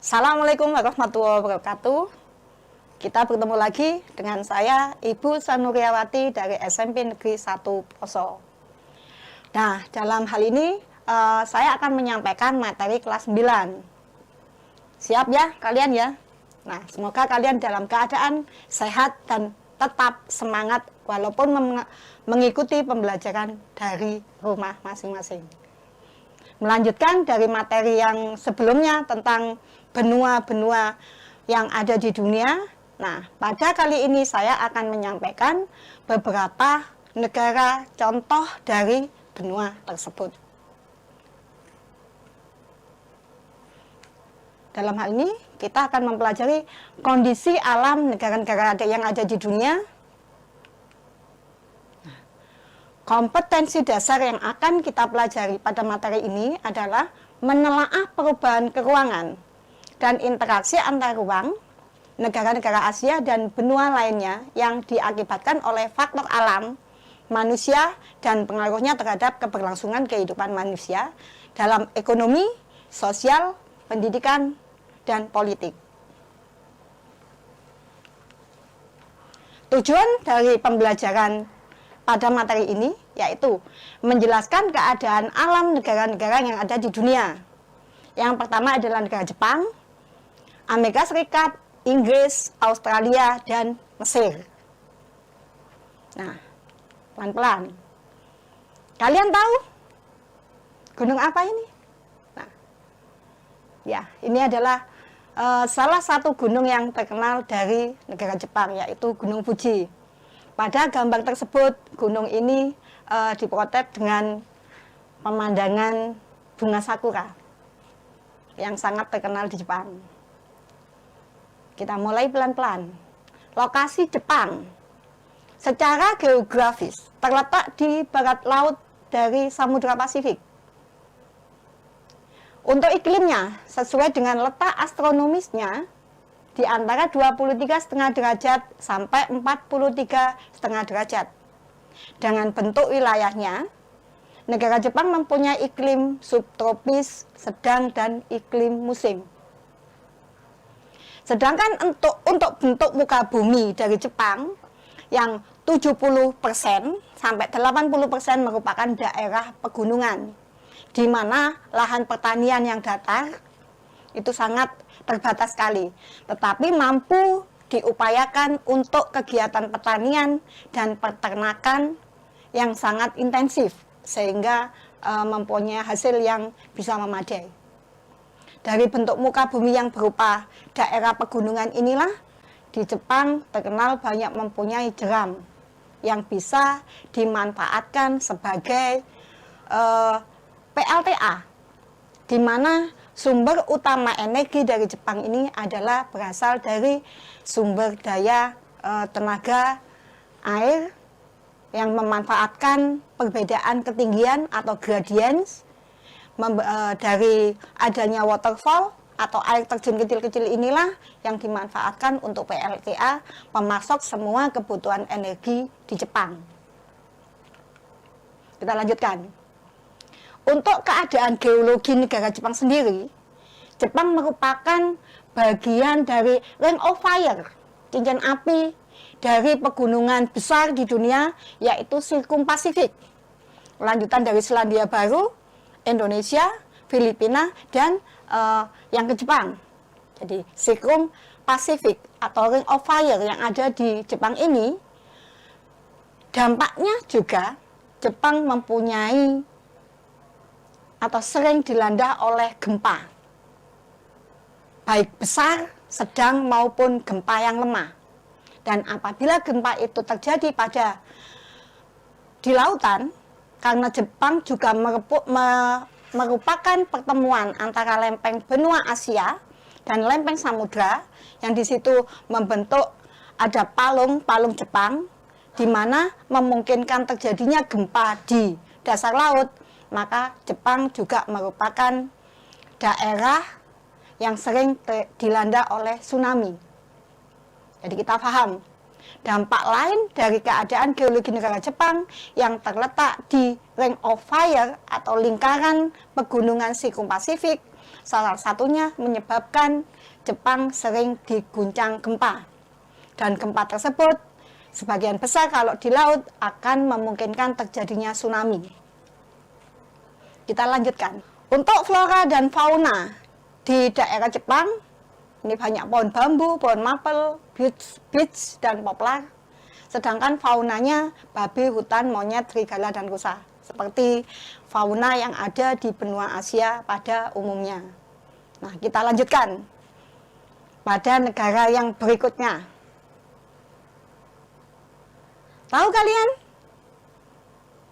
Assalamualaikum warahmatullahi wabarakatuh. Kita bertemu lagi dengan saya, Ibu Sanuriawati dari SMP Negeri 1 Poso. Nah, dalam hal ini saya akan menyampaikan materi kelas 9. Siap ya kalian ya? Nah, semoga kalian dalam keadaan sehat dan tetap semangat walaupun mengikuti pembelajaran dari rumah masing-masing. Melanjutkan dari materi yang sebelumnya tentang benua-benua yang ada di dunia. Nah, pada kali ini saya akan menyampaikan beberapa negara contoh dari benua tersebut. Dalam hal ini, kita akan mempelajari kondisi alam negara-negara yang ada di dunia. Kompetensi dasar yang akan kita pelajari pada materi ini adalah menelaah perubahan keruangan dan interaksi antar ruang negara-negara Asia dan benua lainnya yang diakibatkan oleh faktor alam, manusia, dan pengaruhnya terhadap keberlangsungan kehidupan manusia dalam ekonomi, sosial, pendidikan, dan politik. Tujuan dari pembelajaran pada materi ini yaitu menjelaskan keadaan alam negara-negara yang ada di dunia. Yang pertama adalah negara Jepang, Amerika Serikat, Inggris, Australia, dan Mesir. Nah, pelan-pelan. Kalian tahu gunung apa ini? Nah, ya, ini adalah salah satu gunung yang terkenal dari negara Jepang, yaitu Gunung Fuji. Pada gambar tersebut, gunung ini dipotret dengan pemandangan bunga sakura yang sangat terkenal di Jepang. Kita mulai pelan-pelan. Lokasi Jepang secara geografis terletak di barat laut dari Samudra Pasifik. Untuk iklimnya, sesuai dengan letak astronomisnya, di antara 23,5 derajat sampai 43,5 derajat. Dengan bentuk wilayahnya, negara Jepang mempunyai iklim subtropis, sedang, dan iklim musim. Sedangkan untuk bentuk muka bumi dari Jepang, yang 70% sampai 80% merupakan daerah pegunungan, di mana lahan pertanian yang datar itu sangat terbatas sekali, tetapi mampu diupayakan untuk kegiatan pertanian dan peternakan yang sangat intensif, sehingga mempunyai hasil yang bisa memadai. Dari bentuk muka bumi yang berupa daerah pegunungan inilah, di Jepang terkenal banyak mempunyai jeram yang bisa dimanfaatkan sebagai PLTA, di mana sumber utama energi dari Jepang ini adalah berasal dari sumber daya tenaga air yang memanfaatkan perbedaan ketinggian atau gradients dari adanya waterfall atau air terjun kecil-kecil inilah yang dimanfaatkan untuk PLTA memasok semua kebutuhan energi di Jepang. Kita lanjutkan. Untuk keadaan geologi negara Jepang sendiri, Jepang merupakan bagian dari Ring of Fire, cincin api dari pegunungan besar di dunia, yaitu Sirkum Pasifik. Lanjutan dari Selandia Baru, Indonesia, Filipina, dan yang ke Jepang. Jadi Sirkum Pasifik atau Ring of Fire yang ada di Jepang ini, dampaknya juga Jepang mempunyai atau sering dilanda oleh gempa, baik besar, sedang, maupun gempa yang lemah. Dan apabila gempa itu terjadi di lautan, karena Jepang juga merupakan pertemuan antara lempeng benua Asia dan lempeng samudra, yang di situ membentuk ada palung Jepang, di mana memungkinkan terjadinya gempa di dasar laut, maka Jepang juga merupakan daerah yang sering dilanda oleh tsunami. Jadi kita paham, dampak lain dari keadaan geologi negara Jepang yang terletak di Ring of Fire atau lingkaran pegunungan Sirkum Pasifik salah satunya menyebabkan Jepang sering diguncang gempa. Dan gempa tersebut sebagian besar kalau di laut akan memungkinkan terjadinya tsunami. Kita lanjutkan. Untuk flora dan fauna di daerah Jepang, ini banyak pohon bambu, pohon mapel, beech, dan poplar. Sedangkan faunanya babi, hutan, monyet, serigala, dan rusa. Seperti fauna yang ada di benua Asia pada umumnya. Nah, kita lanjutkan pada negara yang berikutnya. Tahu kalian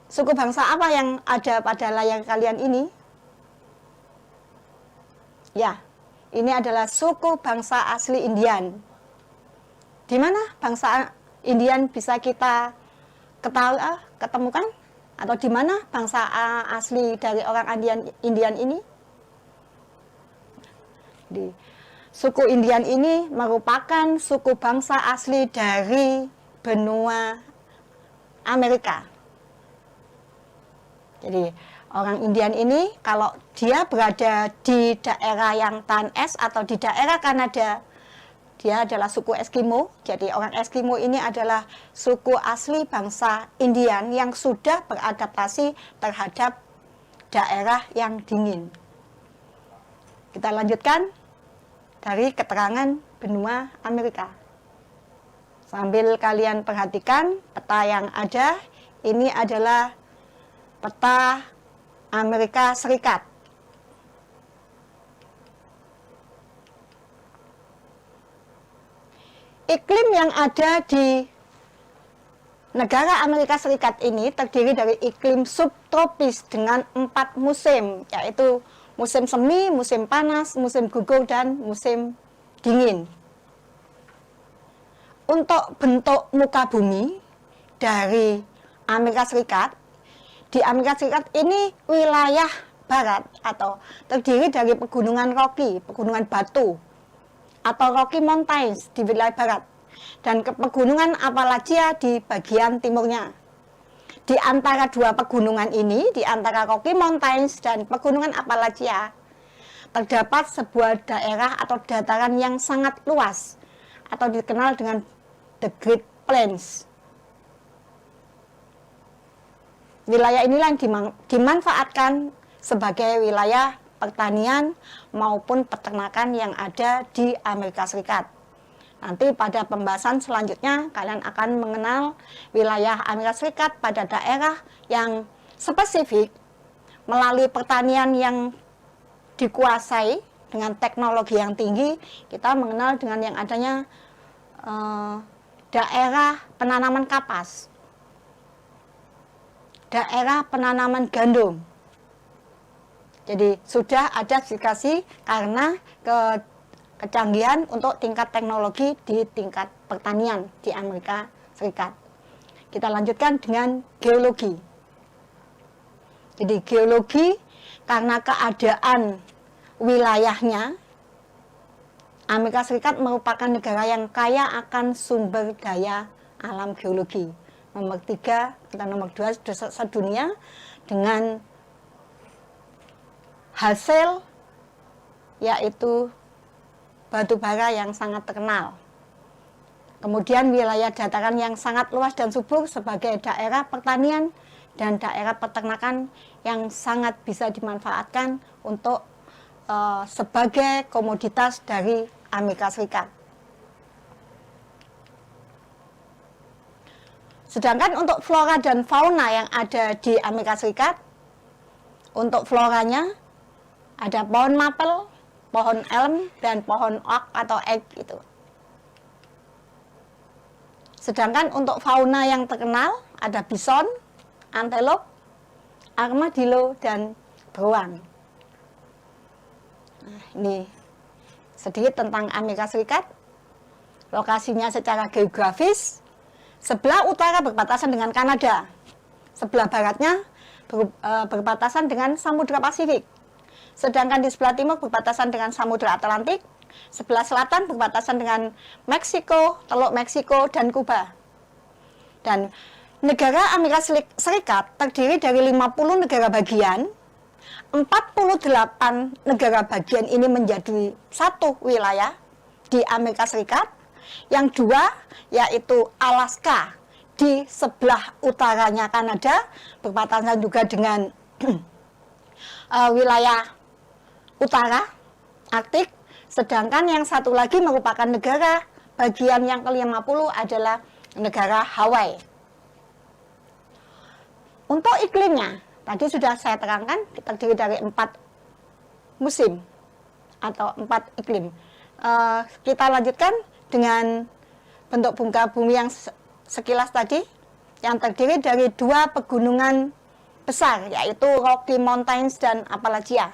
suku bangsa apa yang ada pada layar kalian ini? Ya, ini adalah suku bangsa asli Indian. Di mana bangsa Indian bisa kita ketemukan? Atau di mana bangsa asli dari orang Indian ini? Suku Indian ini merupakan suku bangsa asli dari benua Amerika. Jadi orang Indian ini kalau dia berada di daerah yang tahan es atau di daerah Kanada, dia adalah suku Eskimo. Jadi orang Eskimo ini adalah suku asli bangsa Indian yang sudah beradaptasi terhadap daerah yang dingin. Kita lanjutkan dari keterangan benua Amerika. Sambil kalian perhatikan peta yang ada, ini adalah peta Amerika Serikat. Iklim yang ada di negara Amerika Serikat ini terdiri dari iklim subtropis dengan 4 musim, yaitu musim semi, musim panas, musim gugur, dan musim dingin. Untuk bentuk muka bumi dari Amerika Serikat, di Amerika Serikat ini wilayah barat atau terdiri dari pegunungan Rocky, pegunungan batu, atau Rocky Mountains di wilayah barat, dan pegunungan Appalachia di bagian timurnya. Di antara dua pegunungan ini, di antara Rocky Mountains dan pegunungan Appalachia, terdapat sebuah daerah atau dataran yang sangat luas, atau dikenal dengan The Great Plains. Wilayah inilah yang dimanfaatkan sebagai wilayah pertanian maupun peternakan yang ada di Amerika Serikat. Nanti pada pembahasan selanjutnya kalian akan mengenal wilayah Amerika Serikat pada daerah yang spesifik melalui pertanian yang dikuasai dengan teknologi yang tinggi. Kita mengenal dengan yang adanya daerah penanaman kapas, daerah penanaman gandum. Jadi sudah ada dikasih karena kecanggihan untuk tingkat teknologi di tingkat pertanian di Amerika Serikat. Kita lanjutkan dengan geologi. Jadi geologi karena keadaan wilayahnya, Amerika Serikat merupakan negara yang kaya akan sumber daya alam geologi. Nomor 3, kita nomor 2 sedunia dengan hasil yaitu batu bara yang sangat terkenal. Kemudian wilayah dataran yang sangat luas dan subur sebagai daerah pertanian dan daerah peternakan yang sangat bisa dimanfaatkan untuk sebagai komoditas dari Amerika Serikat. Sedangkan untuk flora dan fauna yang ada di Amerika Serikat, untuk floranya ada pohon mapel, pohon elm, dan pohon oak atau ek gitu. Sedangkan untuk fauna yang terkenal ada bison, antelop, armadillo, dan beruang. Nah, ini sedikit tentang Amerika Serikat. Lokasinya secara geografis, sebelah utara berbatasan dengan Kanada, sebelah baratnya berbatasan dengan Samudra Pasifik, sedangkan di sebelah timur berbatasan dengan Samudra Atlantik, sebelah selatan berbatasan dengan Meksiko, Teluk Meksiko, dan Kuba. Dan negara Amerika Serikat terdiri dari 50 negara bagian 48 negara bagian ini menjadi satu wilayah di Amerika Serikat. Yang dua yaitu Alaska di sebelah utaranya Kanada, berbatasan juga dengan wilayah utara Arktik. Sedangkan yang satu lagi merupakan negara bagian yang ke-50 adalah negara Hawaii. Untuk iklimnya, tadi sudah saya terangkan, terdiri dari 4 musim atau 4 iklim. Kita lanjutkan dengan bentuk muka bumi yang sekilas tadi, yang terdiri dari 2 pegunungan besar, yaitu Rocky Mountains dan Appalachia.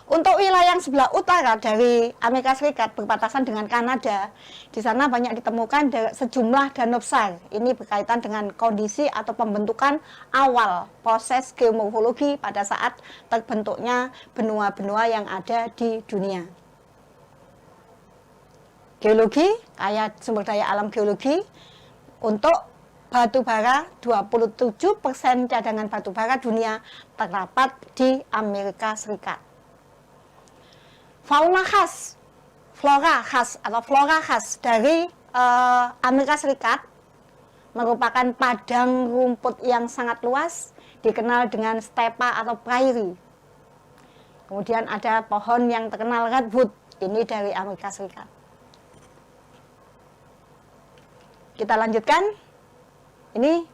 Untuk wilayah yang sebelah utara dari Amerika Serikat berbatasan dengan Kanada, di sana banyak ditemukan sejumlah danau besar. Ini berkaitan dengan kondisi atau pembentukan awal proses geomorfologi pada saat terbentuknya benua-benua yang ada di dunia. Geologi, kayak sumber daya alam geologi, untuk batu bara, 27% cadangan batu bara dunia terdapat di Amerika Serikat. Fauna khas, flora khas dari Amerika Serikat merupakan padang rumput yang sangat luas, dikenal dengan stepa atau prairie. Kemudian ada pohon yang terkenal redwood, ini dari Amerika Serikat. Kita lanjutkan, ini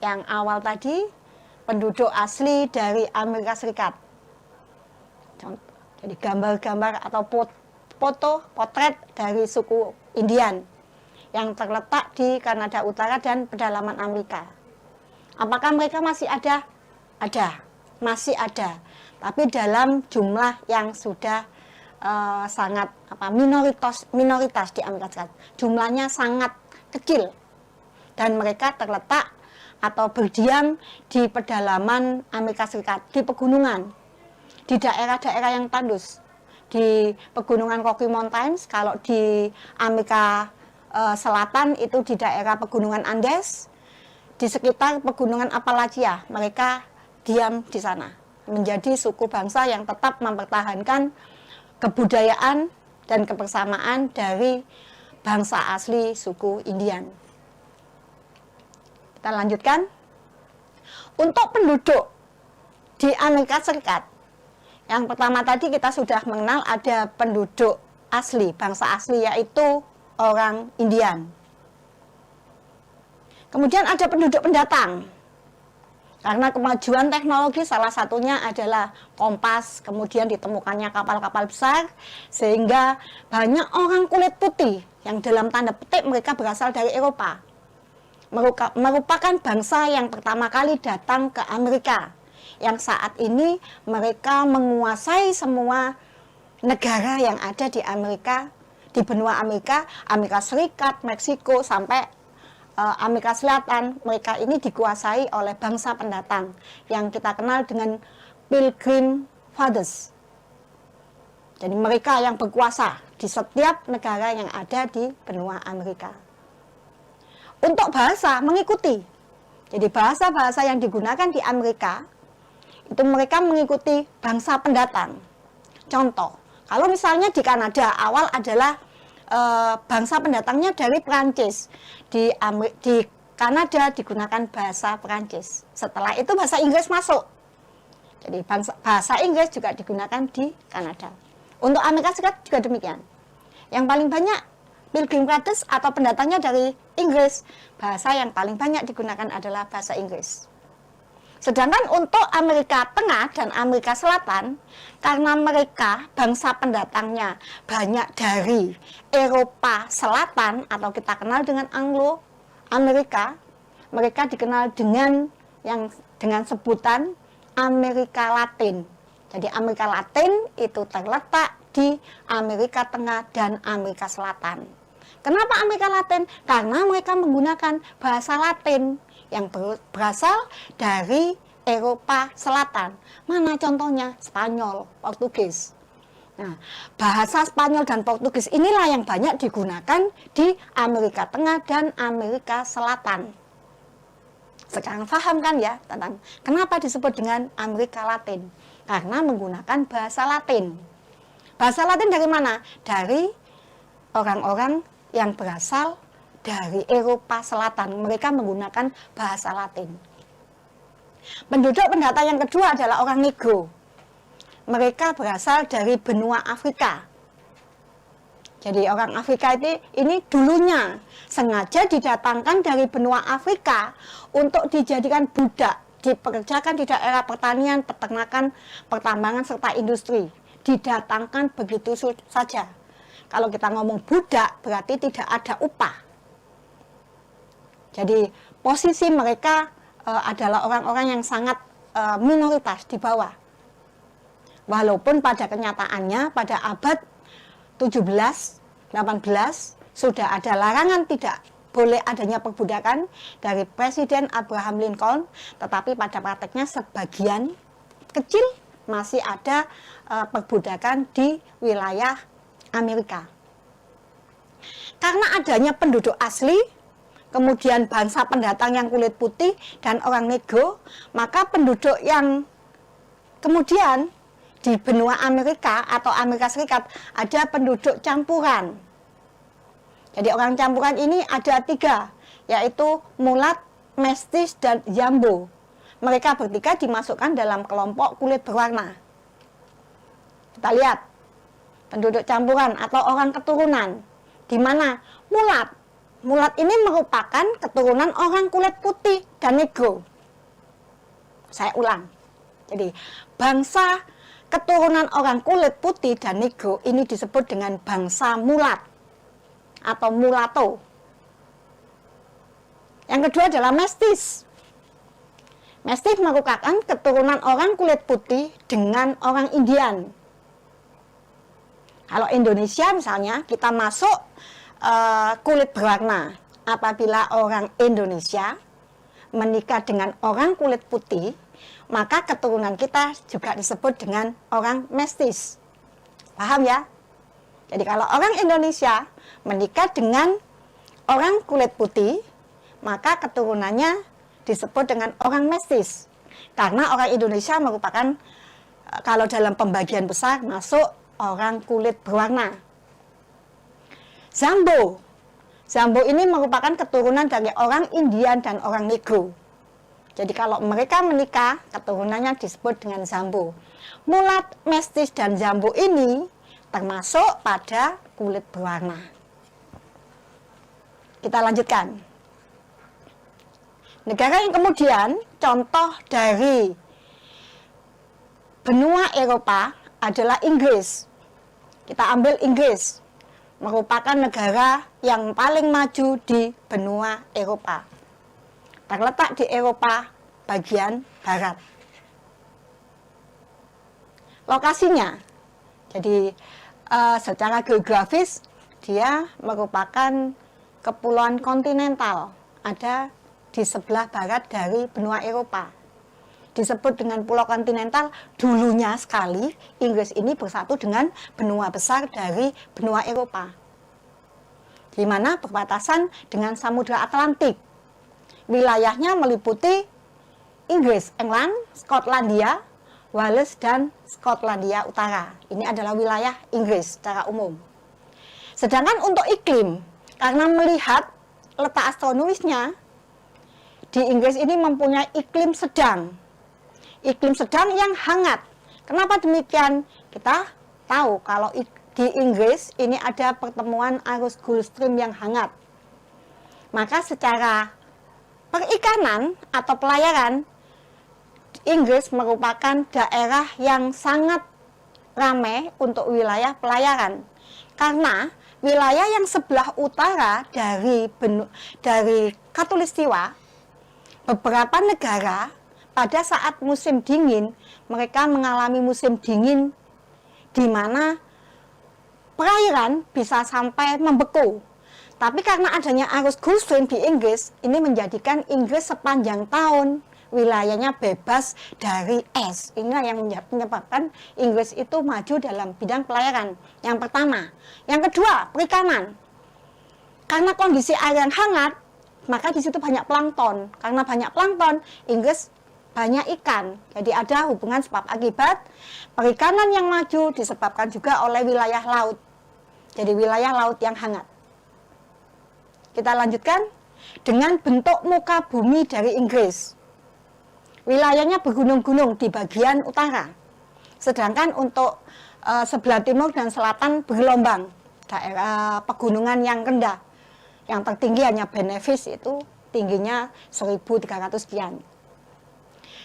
yang awal tadi, penduduk asli dari Amerika Serikat. Jadi gambar-gambar atau potret dari suku Indian yang terletak di Kanada Utara dan pedalaman Amerika. Apakah mereka masih ada? Ada, masih ada. Tapi dalam jumlah yang sudah sangat minoritas di Amerika Serikat. Jumlahnya sangat kecil dan mereka terletak atau berdiam di pedalaman Amerika Serikat, di pegunungan. Di daerah-daerah yang tandus, di pegunungan Rocky Mountains, kalau di Amerika Selatan itu di daerah pegunungan Andes, di sekitar pegunungan Appalachia, mereka diam di sana, menjadi suku bangsa yang tetap mempertahankan kebudayaan dan kebersamaan dari bangsa asli suku Indian. Kita lanjutkan. Untuk penduduk di Amerika Serikat, yang pertama tadi kita sudah mengenal ada penduduk asli, bangsa asli yaitu orang Indian. Kemudian ada penduduk pendatang. Karena kemajuan teknologi salah satunya adalah kompas, kemudian ditemukannya kapal-kapal besar, sehingga banyak orang kulit putih yang dalam tanda petik mereka berasal dari Eropa. Merupakan bangsa yang pertama kali datang ke Amerika. Yang saat ini mereka menguasai semua negara yang ada di Amerika, di benua Amerika, Amerika Serikat, Meksiko, sampai Amerika Selatan. Mereka ini dikuasai oleh bangsa pendatang yang kita kenal dengan Pilgrim Fathers. Jadi mereka yang berkuasa di setiap negara yang ada di benua Amerika. Untuk bahasa mengikuti. Jadi bahasa-bahasa yang digunakan di Amerika itu mereka mengikuti bangsa pendatang. Contoh, kalau misalnya di Kanada awal adalah bangsa pendatangnya dari Perancis. Di Kanada digunakan bahasa Perancis. Setelah itu bahasa Inggris masuk. Jadi bahasa Inggris juga digunakan di Kanada. Untuk Amerika Serikat juga demikian. Yang paling banyak Pilgrim Fathers atau pendatangnya dari Inggris, bahasa yang paling banyak digunakan adalah bahasa Inggris. Sedangkan untuk Amerika Tengah dan Amerika Selatan, karena mereka bangsa pendatangnya banyak dari Eropa Selatan atau kita kenal dengan Anglo-Amerika, mereka dikenal dengan sebutan Amerika Latin. Jadi Amerika Latin itu terletak di Amerika Tengah dan Amerika Selatan. Kenapa Amerika Latin? Karena mereka menggunakan bahasa Latin yang berasal dari Eropa Selatan. Mana contohnya? Spanyol, Portugis. Nah, bahasa Spanyol dan Portugis inilah yang banyak digunakan di Amerika Tengah dan Amerika Selatan. Sekarang paham kan ya tentang kenapa disebut dengan Amerika Latin? Karena menggunakan bahasa Latin. Bahasa Latin dari mana? Dari orang-orang yang berasal dari Eropa Selatan. Mereka menggunakan bahasa Latin. Penduduk pendatang yang kedua adalah orang Negro. Mereka berasal dari benua Afrika. Jadi orang Afrika ini dulunya sengaja didatangkan dari benua Afrika untuk dijadikan budak, dipekerjakan di daerah pertanian, peternakan, pertambangan, serta industri. Didatangkan begitu saja. Kalau kita ngomong budak, berarti tidak ada upah. Jadi posisi mereka adalah orang-orang yang sangat minoritas di bawah. Walaupun pada kenyataannya pada abad 17, 18 sudah ada larangan tidak boleh adanya perbudakan dari Presiden Abraham Lincoln, tetapi pada prakteknya sebagian kecil masih ada perbudakan di wilayah Amerika. Karena adanya penduduk asli, kemudian bangsa pendatang yang kulit putih dan orang Negro, maka penduduk yang kemudian di benua Amerika atau Amerika Serikat ada penduduk campuran. Jadi orang campuran ini ada 3, yaitu mulat, mestis, dan jambo. Mereka bertiga dimasukkan dalam kelompok kulit berwarna. Kita lihat penduduk campuran atau orang keturunan, di mana mulat. Mulat ini merupakan keturunan orang kulit putih dan Negro. Saya ulang. Jadi bangsa keturunan orang kulit putih dan Negro ini disebut dengan bangsa mulat atau mulatto. Yang kedua adalah mestis. Mestis merupakan keturunan orang kulit putih dengan orang Indian. Kalau Indonesia misalnya kita masuk kulit berwarna. Apabila orang Indonesia menikah dengan orang kulit putih, maka keturunan kita juga disebut dengan orang mestis. Paham ya? Jadi kalau orang Indonesia menikah dengan orang kulit putih, maka keturunannya disebut dengan orang mestis. Karena orang Indonesia merupakan, kalau dalam pembagian besar, masuk orang kulit berwarna. Zambo. Zambo ini merupakan keturunan dari orang Indian dan orang Negro. Jadi kalau mereka menikah, keturunannya disebut dengan Zambo. Mulat, mestis, dan Zambo ini termasuk pada kulit berwarna. Kita lanjutkan. Negara yang kemudian contoh dari benua Eropa adalah Inggris. Kita ambil Inggris, merupakan negara yang paling maju di benua Eropa. Terletak di Eropa bagian barat. Lokasinya, jadi secara geografis dia merupakan kepulauan kontinental, ada di sebelah barat dari benua Eropa. Disebut dengan pulau kontinental, dulunya sekali Inggris ini bersatu dengan benua besar dari benua Eropa, di mana berbatasan dengan Samudra Atlantik. Wilayahnya meliputi Inggris, England, Skotlandia, Wales, dan Skotlandia Utara. Ini adalah wilayah Inggris secara umum. Sedangkan untuk iklim, karena melihat letak astronomisnya, di Inggris ini mempunyai iklim sedang. Iklim sedang yang hangat. Kenapa demikian? Kita tahu kalau di Inggris ini ada pertemuan arus Gulf Stream yang hangat. Maka secara perikanan atau pelayaran, Inggris merupakan daerah yang sangat ramai untuk wilayah pelayaran. Karena wilayah yang sebelah utara dari Khatulistiwa, beberapa negara pada saat musim dingin, mereka mengalami musim dingin di mana perairan bisa sampai membeku. Tapi karena adanya arus Gulf Stream di Inggris, ini menjadikan Inggris sepanjang tahun wilayahnya bebas dari es. Inilah yang menyebabkan Inggris itu maju dalam bidang pelayaran. Yang pertama. Yang kedua, perikanan. Karena kondisi air yang hangat, maka di situ banyak plankton. Karena banyak plankton, Inggris banyak ikan. Jadi ada hubungan sebab akibat. Perikanan yang maju disebabkan juga oleh wilayah laut. Jadi wilayah laut yang hangat. Kita lanjutkan dengan bentuk muka bumi dari Inggris. Wilayahnya bergunung-gunung di bagian utara. Sedangkan untuk sebelah timur dan selatan bergelombang. Daerah pegunungan yang rendah. Yang tertinggi hanya Benefice, itu tingginya 1.300 sekian.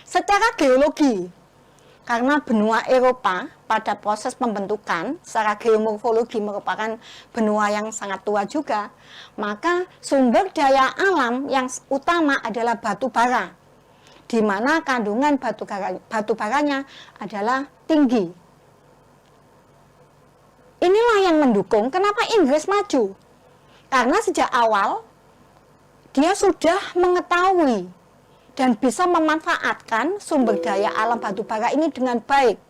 Secara geologi, karena benua Eropa pada proses pembentukan secara geomorfologi merupakan benua yang sangat tua juga, maka sumber daya alam yang utama adalah batu bara, di mana kandungan batu baranya adalah tinggi. Inilah yang mendukung kenapa Inggris maju. Karena sejak awal dia sudah mengetahui dan bisa memanfaatkan sumber daya alam batu bara ini dengan baik.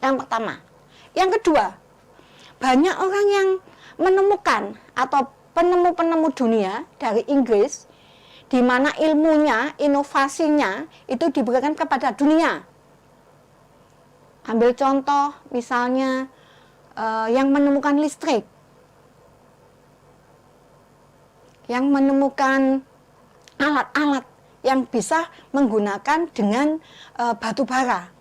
Yang pertama. Yang kedua, banyak orang yang menemukan atau penemu-penemu dunia dari Inggris, di mana ilmunya, inovasinya itu diberikan kepada dunia. Ambil contoh misalnya yang menemukan listrik, yang menemukan alat-alat yang bisa menggunakan dengan batu bara.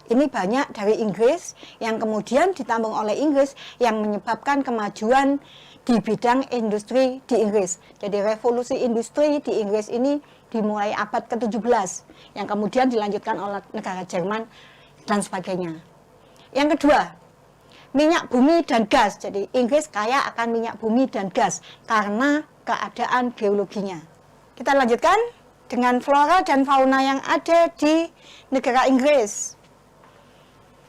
Ini banyak dari Inggris yang kemudian ditambung oleh Inggris yang menyebabkan kemajuan di bidang industri di Inggris. Jadi revolusi industri di Inggris ini dimulai abad ke-17 yang kemudian dilanjutkan oleh negara Jerman dan sebagainya. Yang kedua, minyak bumi dan gas. Jadi Inggris kaya akan minyak bumi dan gas karena keadaan geologinya. Kita lanjutkan dengan flora dan fauna yang ada di negara Inggris.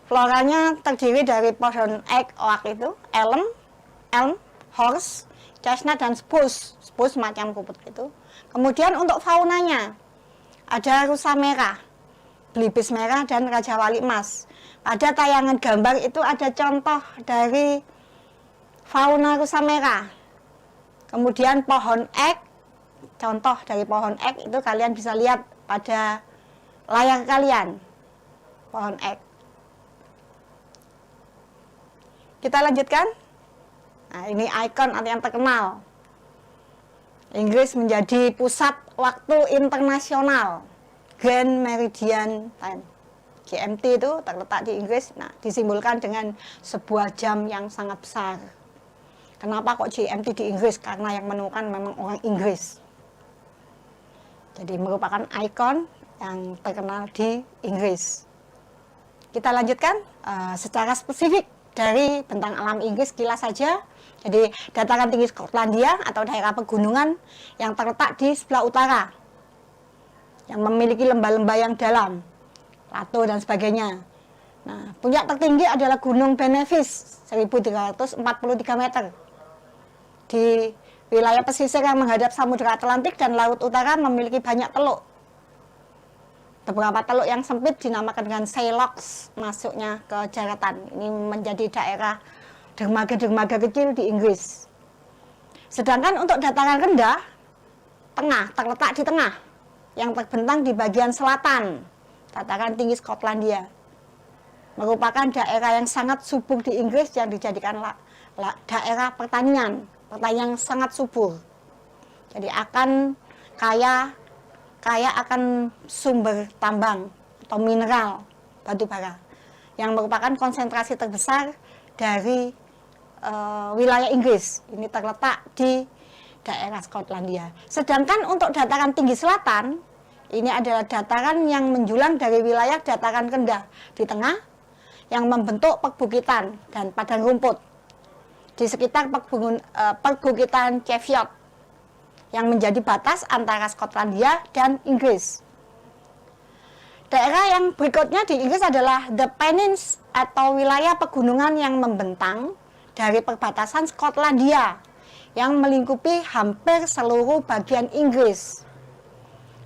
Floranya terdiri dari pohon oak itu, elm, horse, chestnut, dan spruce. Spruce macam rumput itu. Kemudian untuk faunanya, ada rusa merah, belibis merah, dan raja wali emas. Pada tayangan gambar itu ada contoh dari fauna rusa merah. Kemudian pohon ek, contoh dari pohon ek itu kalian bisa lihat pada layar kalian. Pohon ek. Kita lanjutkan. Nah, ini ikon atau yang terkenal. Inggris menjadi pusat waktu internasional. Grand Meridian Time. GMT itu terletak di Inggris. Nah, disimbolkan dengan sebuah jam yang sangat besar. Kenapa kok GMT di Inggris? Karena yang menemukan memang orang Inggris. Jadi merupakan ikon yang terkenal di Inggris. Kita lanjutkan secara spesifik dari bentang alam Inggris kilas saja. Jadi dataran tinggi Skotlandia atau daerah pegunungan yang terletak di sebelah utara, yang memiliki lembah-lembah yang dalam, plato dan sebagainya. Nah, puncak tertinggi adalah Gunung Benefice 1.343 meter. Di wilayah pesisir yang menghadap Samudra Atlantik dan Laut Utara memiliki banyak teluk. Beberapa teluk yang sempit dinamakan dengan Saylocks, masuknya ke daratan. Ini menjadi daerah dermaga-dermaga kecil di Inggris. Sedangkan untuk dataran rendah, terletak di tengah, yang terbentang di bagian selatan, dataran tinggi Skotlandia. Merupakan daerah yang sangat subur di Inggris yang dijadikan daerah pertanian yang sangat subur. Jadi akan kaya akan sumber tambang atau mineral batu bara yang merupakan konsentrasi terbesar dari wilayah Inggris. Ini terletak di daerah Skotlandia. Sedangkan untuk dataran tinggi selatan, ini adalah dataran yang menjulang dari wilayah dataran rendah di tengah yang membentuk perbukitan dan padang rumput di sekitar perbukitan Cheviot yang menjadi batas antara Skotlandia dan Inggris. Daerah yang berikutnya di Inggris adalah The Pennines atau wilayah pegunungan yang membentang dari perbatasan Skotlandia yang melingkupi hampir seluruh bagian Inggris.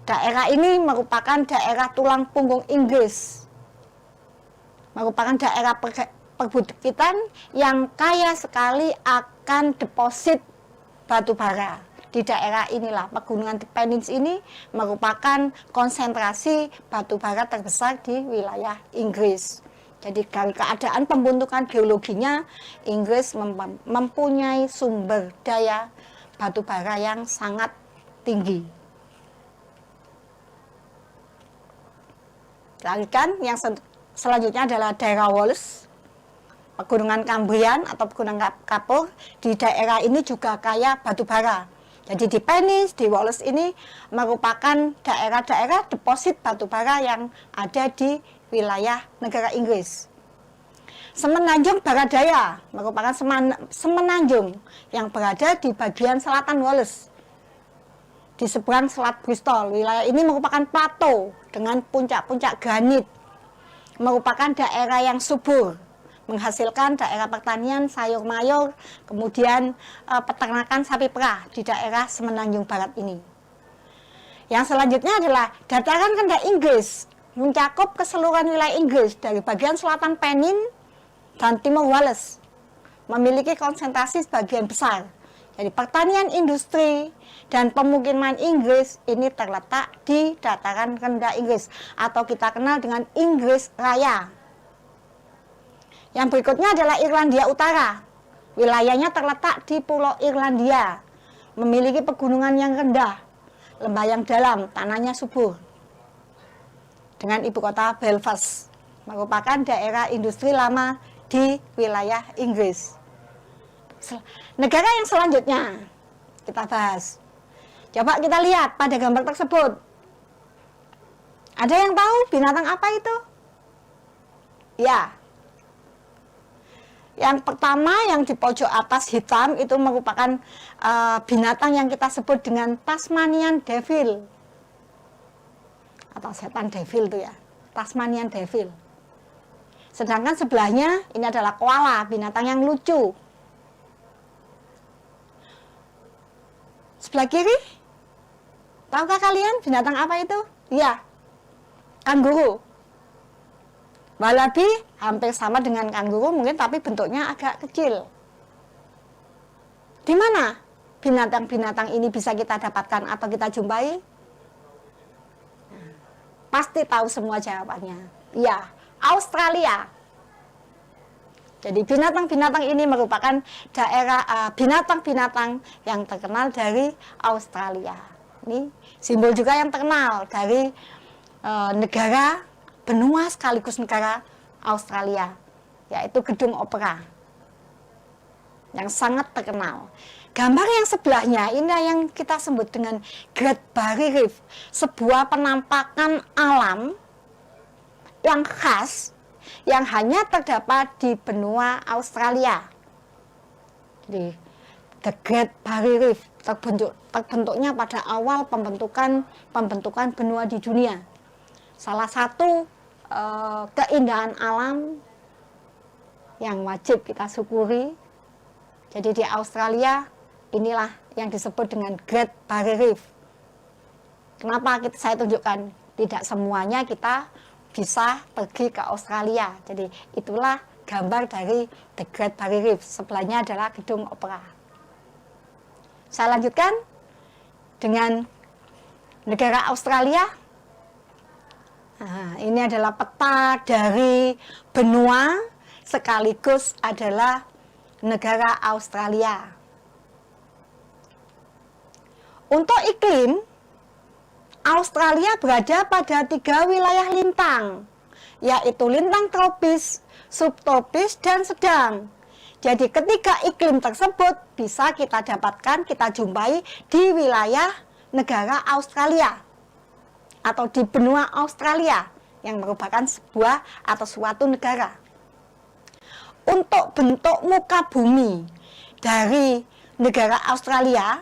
Daerah ini merupakan daerah tulang punggung Inggris. Merupakan daerah perbukitan yang kaya sekali akan deposit batu bara. di daerah inilah pegunungan Pennines ini merupakan konsentrasi batu bara terbesar di wilayah Inggris. Jadi dari keadaan pembentukan geologinya, Inggris mempunyai sumber daya batu bara yang sangat tinggi. Lanjutkan, yang selanjutnya adalah daerah Wales. Pegunungan Cambrian atau pegunungan kapur di daerah ini juga kaya batu bara. Jadi di Pennines, di Wales ini merupakan daerah-daerah deposit batu bara yang ada di wilayah negara Inggris. Semenanjung Baradaya merupakan semenanjung yang berada di bagian selatan Wales. Di seberang Selat Bristol, wilayah ini merupakan plato dengan puncak-puncak granit. Merupakan daerah yang subur, menghasilkan daerah pertanian sayur mayur, kemudian peternakan sapi perah di daerah Semenanjung Barat ini. Yang selanjutnya adalah dataran rendah Inggris, mencakup keseluruhan wilayah Inggris dari bagian selatan Pennines dan timur Wales, memiliki konsentrasi sebagian besar. Jadi pertanian industri dan pemukiman Inggris ini terletak di dataran rendah Inggris atau kita kenal dengan Inggris Raya. Yang berikutnya adalah Irlandia Utara. Wilayahnya terletak di Pulau Irlandia, memiliki pegunungan yang rendah, lembah yang dalam, tanahnya subur. Dengan ibu kota Belfast, merupakan daerah industri lama di wilayah Inggris. Negara yang selanjutnya kita bahas. Coba kita lihat pada gambar tersebut. Ada yang tahu binatang apa itu? Ya. Yang pertama yang di pojok atas hitam itu merupakan binatang yang kita sebut dengan Tasmanian Devil. Atau setan devil itu ya. Tasmanian Devil. Sedangkan sebelahnya ini adalah koala, binatang yang lucu. Sebelah kiri, tahukah kalian binatang apa itu? Iya, kanguru. Wallaby hampir sama dengan kanguru mungkin, tapi bentuknya agak kecil. Di mana binatang-binatang ini bisa kita dapatkan atau kita jumpai? Pasti tahu semua jawabannya. Iya, Australia. Jadi binatang-binatang ini merupakan daerah binatang-binatang yang terkenal dari Australia. Ini simbol juga yang terkenal dari negara benua sekaligus negara Australia, yaitu Gedung Opera yang sangat terkenal. Gambar yang sebelahnya ini yang kita sebut dengan Great Barrier Reef, sebuah penampakan alam yang khas yang hanya terdapat di benua Australia. Jadi, The Great Barrier Reef terbentuknya pada awal pembentukan benua di dunia. Salah satu keindahan alam yang wajib kita syukuri. Jadi di Australia inilah yang disebut dengan Great Barrier Reef. Kenapa saya tunjukkan? Tidak semuanya kita bisa pergi ke Australia. Jadi itulah gambar dari The Great Barrier Reef. Sebelahnya adalah Gedung Opera. Saya lanjutkan dengan negara Australia. Nah, ini adalah peta dari benua sekaligus adalah negara Australia. Untuk iklim, Australia berada pada 3 wilayah lintang, yaitu lintang tropis, subtropis, dan sedang. Jadi ketiga iklim tersebut bisa kita dapatkan, kita jumpai di wilayah negara Australia atau di benua Australia yang merupakan sebuah atau suatu negara. Untuk bentuk muka bumi dari negara Australia,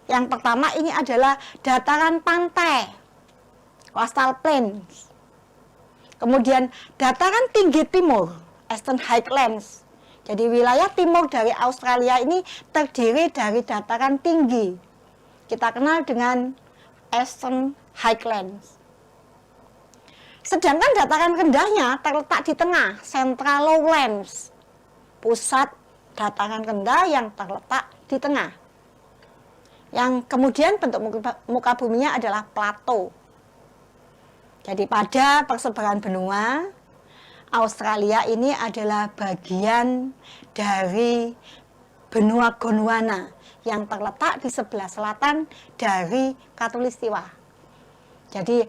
yang pertama ini adalah dataran pantai, coastal plains. Kemudian dataran tinggi timur, Eastern Highlands. Jadi wilayah timur dari Australia ini terdiri dari dataran tinggi. Kita kenal dengan Eastern Highlands. Sedangkan dataran rendahnya terletak di tengah, Central Lowlands. Pusat dataran rendah yang terletak di tengah. Yang kemudian bentuk muka buminya adalah plato. Jadi pada persebaran benua, Australia ini adalah bagian dari benua Gondwana yang terletak di sebelah selatan dari Khatulistiwa. Jadi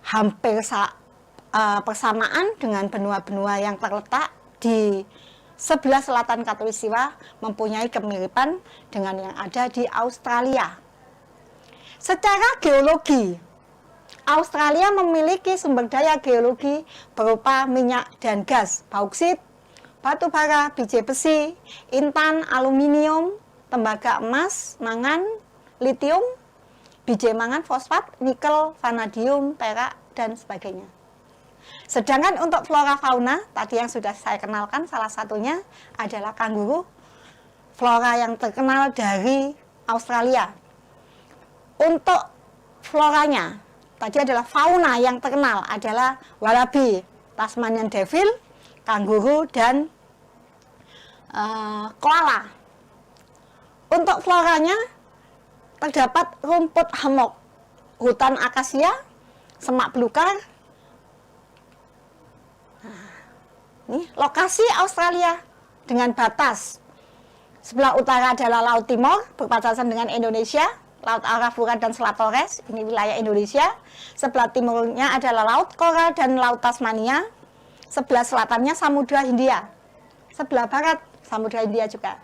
hampir persamaan dengan benua-benua yang terletak di sebelah selatan Khatulistiwa, mempunyai kemiripan dengan yang ada di Australia. Secara geologi, Australia memiliki sumber daya geologi berupa minyak dan gas, bauksit, batu bara, biji besi, intan, aluminium, tembaga emas, mangan, litium, biji mangan, fosfat, nikel, vanadium, perak, dan sebagainya. Sedangkan untuk flora fauna, tadi yang sudah saya kenalkan, salah satunya adalah kanguru, flora yang terkenal dari Australia. Untuk floranya, tadi adalah fauna yang terkenal adalah wallaby, Tasmanian devil, kanguru, dan koala. Untuk floranya, terdapat rumput hammock, hutan akasia, semak belukar. Ini lokasi Australia dengan batas. Sebelah utara adalah Laut Timor, berbatasan dengan Indonesia, Laut Arafura dan Selat Torres, ini wilayah Indonesia. Sebelah timurnya adalah Laut Coral dan Laut Tasmania. Sebelah selatannya Samudra Hindia. Sebelah barat Samudra Hindia juga.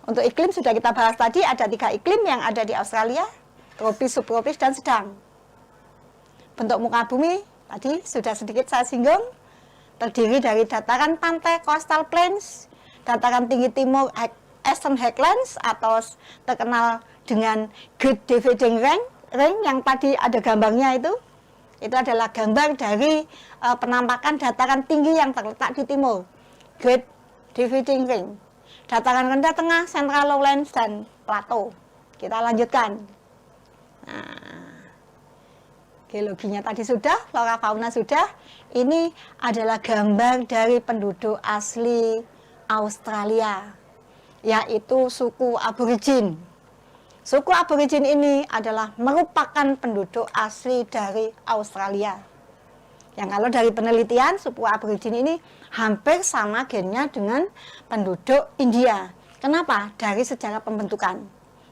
Untuk iklim sudah kita bahas tadi, ada 3 iklim yang ada di Australia, tropis, subtropis, dan sedang. Bentuk muka bumi tadi sudah sedikit saya singgung, terdiri dari dataran pantai coastal plains, dataran tinggi timur Eastern Highlands atau terkenal dengan Great Dividing Range yang tadi ada gambarnya itu adalah gambar dari penampakan dataran tinggi yang terletak di timur, Great Dividing Range. Dataran rendah tengah, Central Lowlands, dan Plateau. Kita lanjutkan. Nah, geologinya tadi sudah, flora fauna sudah. Ini adalah gambar dari penduduk asli Australia, yaitu suku Aborigin. Suku Aborigin ini adalah merupakan penduduk asli dari Australia. Yang kalau dari penelitian, suku Aborigin ini hampir sama gennya dengan penduduk India. Kenapa? Dari sejarah pembentukan.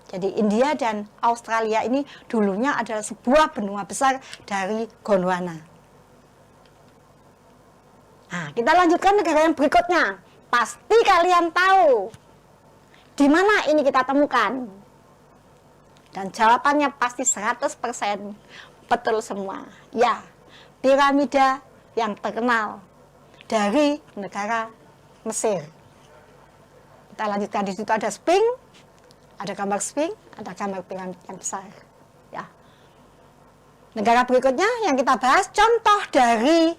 Jadi India dan Australia ini dulunya adalah sebuah benua besar dari Gondwana. Nah, kita lanjutkan negara yang berikutnya. Pasti kalian tahu di mana ini kita temukan. Dan jawabannya pasti 100% betul semua. Ya, piramida yang terkenal dari negara Mesir. Kita lanjutkan, di situ ada Sphinx, ada gambar Sphinx, ada gambar piramid yang besar. Ya. Negara berikutnya yang kita bahas, contoh dari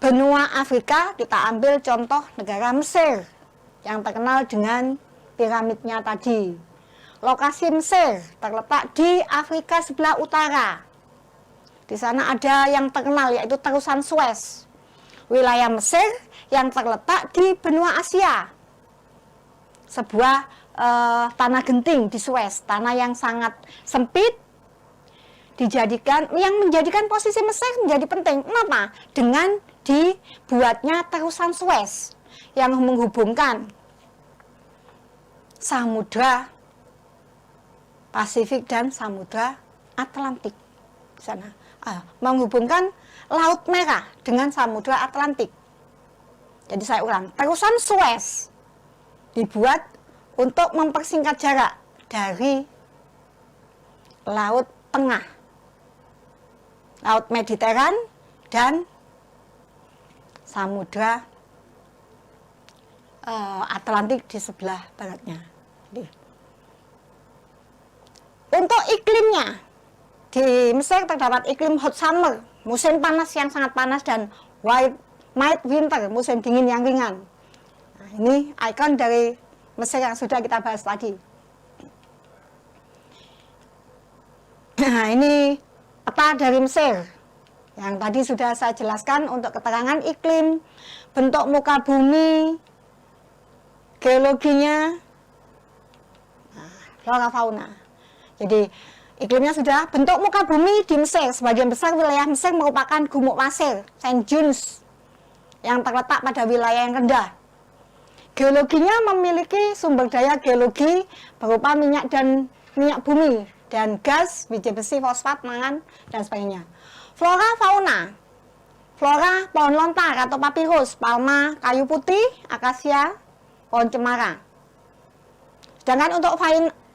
benua Afrika, kita ambil contoh negara Mesir yang terkenal dengan piramidnya tadi. Lokasi Mesir terletak di Afrika sebelah utara. Di sana ada yang terkenal yaitu terusan Suez. Wilayah Mesir yang terletak di benua Asia. Sebuah tanah genting di Suez, tanah yang sangat sempit, yang menjadikan posisi Mesir menjadi penting. Kenapa? Dengan dibuatnya terusan Suez yang menghubungkan Samudra Pasifik dan Samudra Atlantik di sana, menghubungkan Laut Merah dengan Samudra Atlantik. Jadi saya ulang, terusan Suez dibuat untuk mempersingkat jarak dari Laut Tengah, Laut Mediteran, dan Samudra Atlantik di sebelah baratnya. Untuk iklimnya, di Mesir terdapat iklim hot summer, musim panas yang sangat panas, dan mild winter, musim dingin yang ringan. Nah, ini ikon dari Mesir yang sudah kita bahas tadi. Nah, ini peta dari Mesir yang tadi sudah saya jelaskan untuk keterangan iklim, bentuk muka bumi, geologinya. Nah, flora fauna. Jadi iklimnya sudah, bentuk muka bumi di Mesir, sebagian besar wilayah Mesir merupakan gumuk pasir, sand dunes, yang terletak pada wilayah yang rendah. Geologinya memiliki sumber daya geologi berupa minyak bumi dan gas, biji besi, fosfat, mangan, dan sebagainya. Flora fauna, flora pohon lontar atau papirus, palma, kayu putih, akasia, pohon cemara. Sedangkan untuk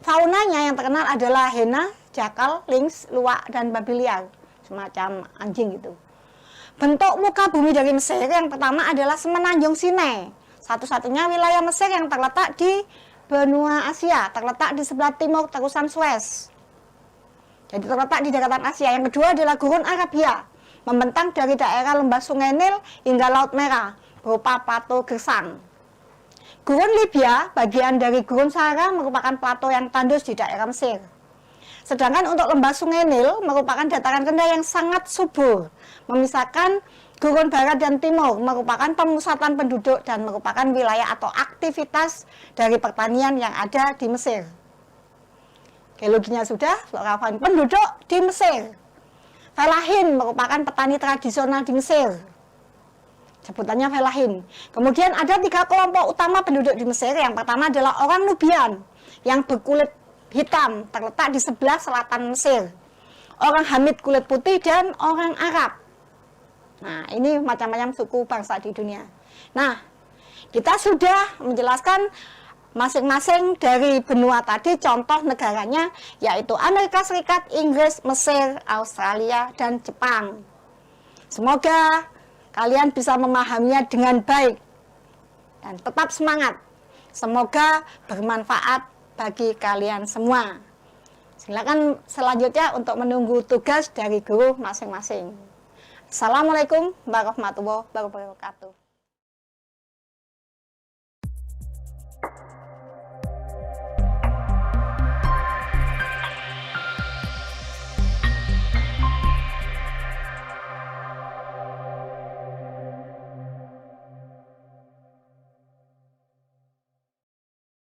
faunanya yang terkenal adalah hena, jakal, lynx, luwak, dan babi liar, semacam anjing gitu. Bentuk muka bumi dari Mesir yang pertama adalah Semenanjung Sinai, satu-satunya wilayah Mesir yang terletak di benua Asia, terletak di sebelah timur terusan Suez. Jadi terletak di daratan Asia. Yang kedua adalah Gurun Arabia, membentang dari daerah lembah Sungai Nil hingga Laut Merah, berupa plato gersang. Gurun Libya, bagian dari Gurun Sahara, merupakan plato yang tandus di daerah Mesir. Sedangkan untuk lembah Sungai Nil merupakan dataran rendah yang sangat subur, memisahkan Gurun Barat dan Timur, merupakan pemusatan penduduk dan merupakan wilayah atau aktivitas dari pertanian yang ada di Mesir. Geologinya sudah, flora fauna penduduk di Mesir. Felahin merupakan petani tradisional di Mesir, sebutannya felahin. Kemudian ada 3 kelompok utama penduduk di Mesir. Yang pertama adalah orang Nubian yang berkulit hitam, terletak di sebelah selatan Mesir. Orang Hamid kulit putih dan orang Arab. Nah, ini macam-macam suku bangsa di dunia. Nah, kita sudah menjelaskan masing-masing dari benua tadi, contoh negaranya, yaitu Amerika Serikat, Inggris, Mesir, Australia, dan Jepang. Semoga kalian bisa memahaminya dengan baik dan tetap semangat. Semoga bermanfaat bagi kalian semua. Silakan selanjutnya untuk menunggu tugas dari guru masing-masing. Assalamualaikum warahmatullahi wabarakatuh.